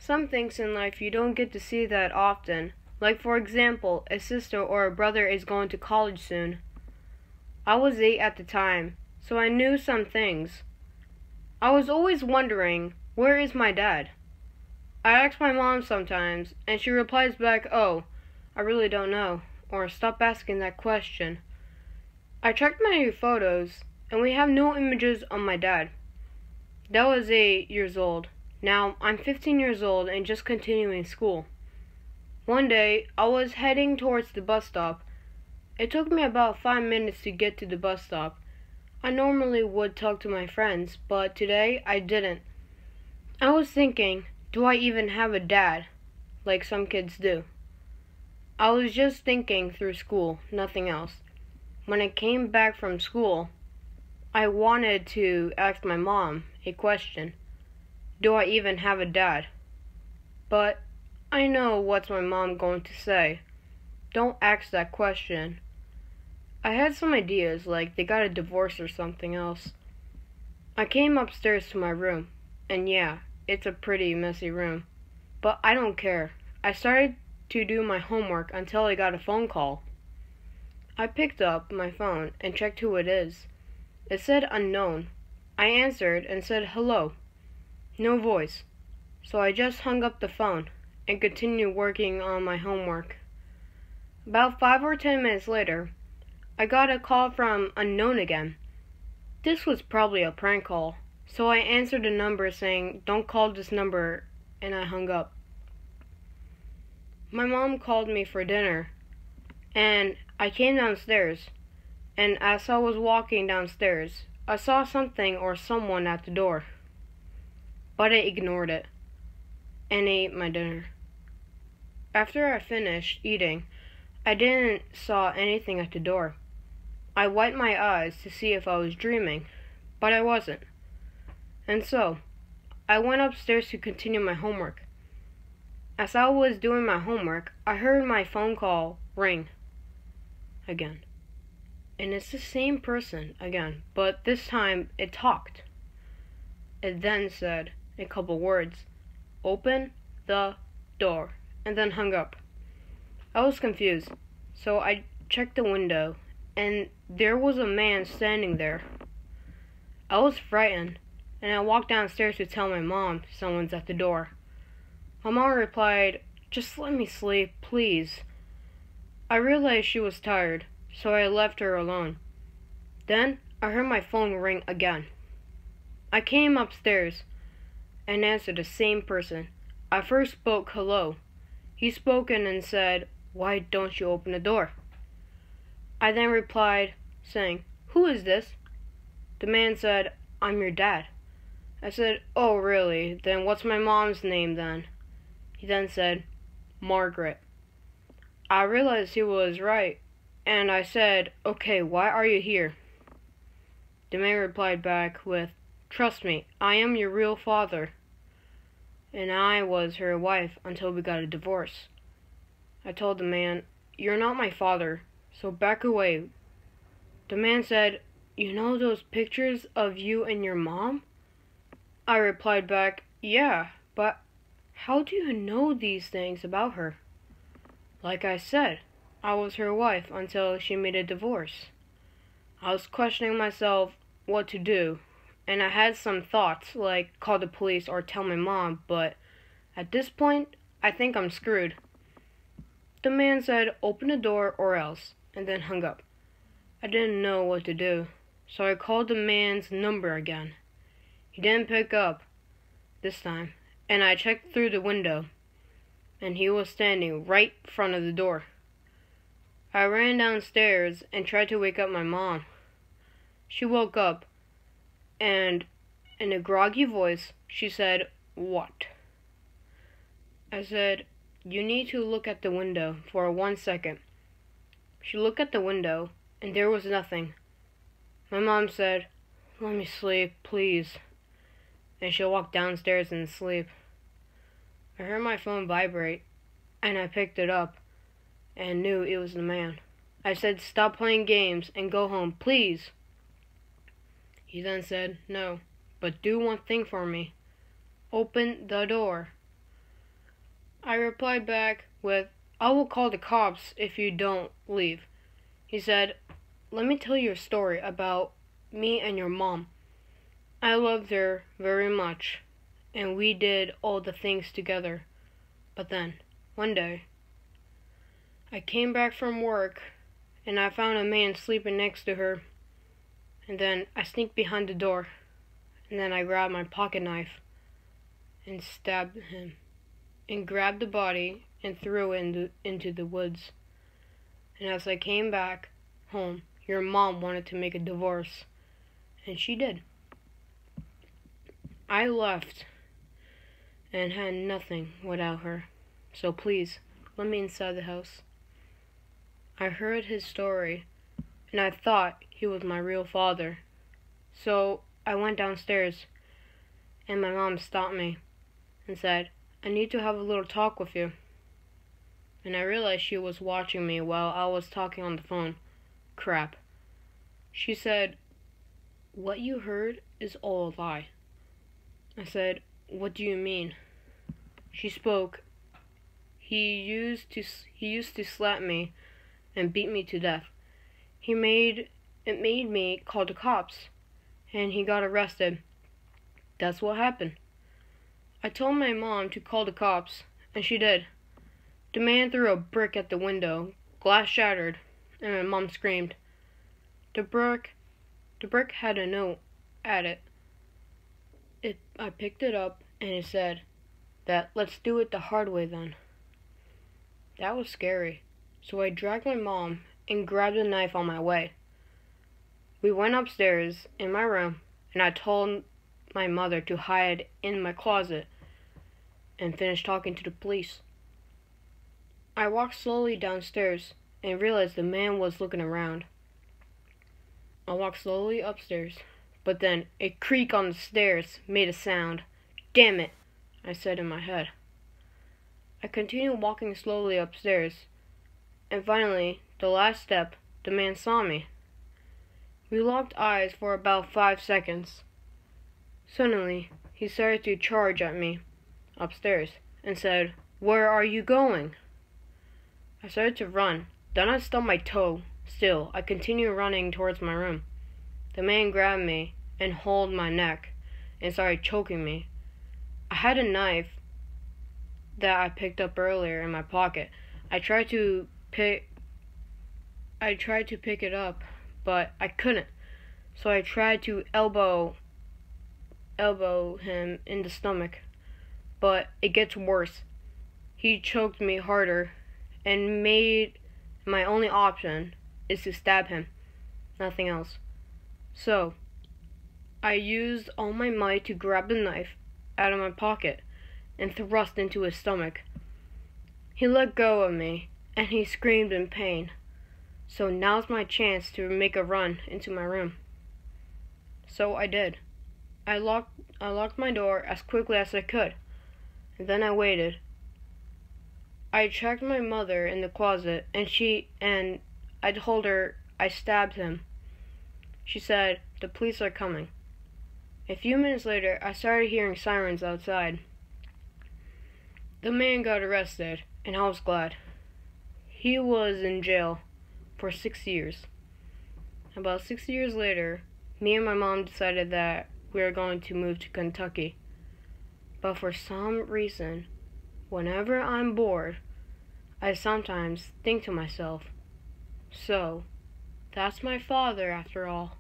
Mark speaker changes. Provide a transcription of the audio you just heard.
Speaker 1: Some things in life you don't get to see that often. Like, for example, a sister or a brother is going to college soon. I was 8 at the time, so I knew some things. I was always wondering, where is my dad? I ask my mom sometimes, and she replies back, "Oh, I really don't know," or "Stop asking that question." I checked my photos, and we have no images of my dad. That was 8 years old. Now, I'm 15 years old and just continuing school. One day, I was heading towards the bus stop. It took me about 5 minutes to get to the bus stop. I normally would talk to my friends, but today I didn't. I was thinking, do I even have a dad? Like some kids do. I was just thinking through school, nothing else. When I came back from school, I wanted to ask my mom a question. Do I even have a dad? But I know what's my mom going to say. Don't ask that question. I had some ideas, like they got a divorce or something else. I came upstairs to my room, and yeah, it's a pretty messy room. But I don't care. I started to do my homework until I got a phone call. I picked up my phone and checked who it is. It said unknown. I answered and said hello. No voice. So I just hung up the phone and continued working on my homework. About 5 or 10 minutes later, I got a call from unknown again. This was probably a prank call, so I answered the number saying, "Don't call this number," and I hung up. My mom called me for dinner, and I came downstairs, and as I was walking downstairs, I saw something or someone at the door. But I ignored it, and ate my dinner. After I finished eating, I didn't saw anything at the door. I wiped my eyes to see if I was dreaming, but I wasn't. And so, I went upstairs to continue my homework. As I was doing my homework, I heard my phone call ring again. And it's the same person again, but this time it talked. It then said a couple words, "Open the door," and then hung up. I was confused, so I checked the window, and there was a man standing there. I was frightened, and I walked downstairs to tell my mom someone's at the door. My mom replied, "Just let me sleep, please." I realized she was tired, so I left her alone. Then I heard my phone ring again. I came upstairs and answered the same person. I first spoke hello. He spoke in and said, "Why don't you open the door?" I then replied, saying, "Who is this?" The man said, "I'm your dad." I said, "Oh, really? Then what's my mom's name then?" He then said, "Margaret." I realized he was right, and I said, "Okay, why are you here?" The man replied back with, "Trust me, I am your real father, and I was her wife until we got a divorce." I told the man, "You're not my father, so back away." The man said, "You know those pictures of you and your mom?" I replied back, "Yeah, but how do you know these things about her?" Like I said, I was her wife until she made a divorce. I was questioning myself what to do, and I had some thoughts like call the police or tell my mom, but at this point, I think I'm screwed. The man said, "Open the door or else," and then hung up. I didn't know what to do, so I called the man's number again. He didn't pick up this time, and I checked through the window, and he was standing right in front of the door. I ran downstairs and tried to wake up my mom. She woke up, and in a groggy voice, she said, "What?" I said, "You need to look at the window for 1 second." She looked at the window, and there was nothing. My mom said, "Let me sleep, please," and she walked downstairs and sleep. I heard my phone vibrate, and I picked it up, and knew it was the man. I said, "Stop playing games and go home, please." He then said, "No, but do one thing for me. Open the door." I replied back with, "I will call the cops if you don't leave." He said, "Let me tell you a story about me and your mom. I loved her very much, and we did all the things together. But then, one day, I came back from work, and I found a man sleeping next to her. And then I sneaked behind the door, and then I grabbed my pocket knife and stabbed him, and grabbed the body and threw it into the woods. And as I came back home, your mom wanted to make a divorce, and she did. I left and had nothing without her, so please, let me inside the house." I heard his story, and I thought he was my real father. So I went downstairs, and my mom stopped me and said, "I need to have a little talk with you." And I realized she was watching me while I was talking on the phone. Crap. She said, "What you heard is all a lie." I said, "What do you mean?" She spoke. He used to slap me and beat me to death. It made me call the cops, and he got arrested. That's what happened. I told my mom to call the cops, and she did. The man threw a brick at the window, glass shattered, and my mom screamed. The brick had a note at it. I picked it up, and it said that, "Let's do it the hard way then." That was scary, so I dragged my mom and grabbed a knife on my way. We went upstairs in my room, and I told my mother to hide in my closet and finish talking to the police. I walked slowly downstairs and realized the man was looking around. I walked slowly upstairs, but then a creak on the stairs made a sound. "Damn it," I said in my head. I continued walking slowly upstairs, and finally, the last step, the man saw me. We locked eyes for about 5 seconds. Suddenly, he started to charge at me upstairs and said, "Where are you going?" I started to run. Then I stubbed my toe. Still, I continued running towards my room. The man grabbed me and held my neck and started choking me. I had a knife that I picked up earlier in my pocket. I tried to pick it up, but I couldn't. So I tried to elbow him in the stomach, but it gets worse. He choked me harder and made my only option is to stab him, nothing else. So I used all my might to grab the knife out of my pocket and thrust into his stomach. He let go of me and he screamed in pain. So now's my chance to make a run into my room. So I did. I locked my door as quickly as I could, and then I waited. I checked my mother in the closet, and I told her I stabbed him. She said, "The police are coming." A few minutes later, I started hearing sirens outside. The man got arrested, and I was glad. He was in jail for 6 years. About 6 years later, me and my mom decided that we were going to move to Kentucky. But for some reason, whenever I'm bored, I sometimes think to myself, so, that's my father after all.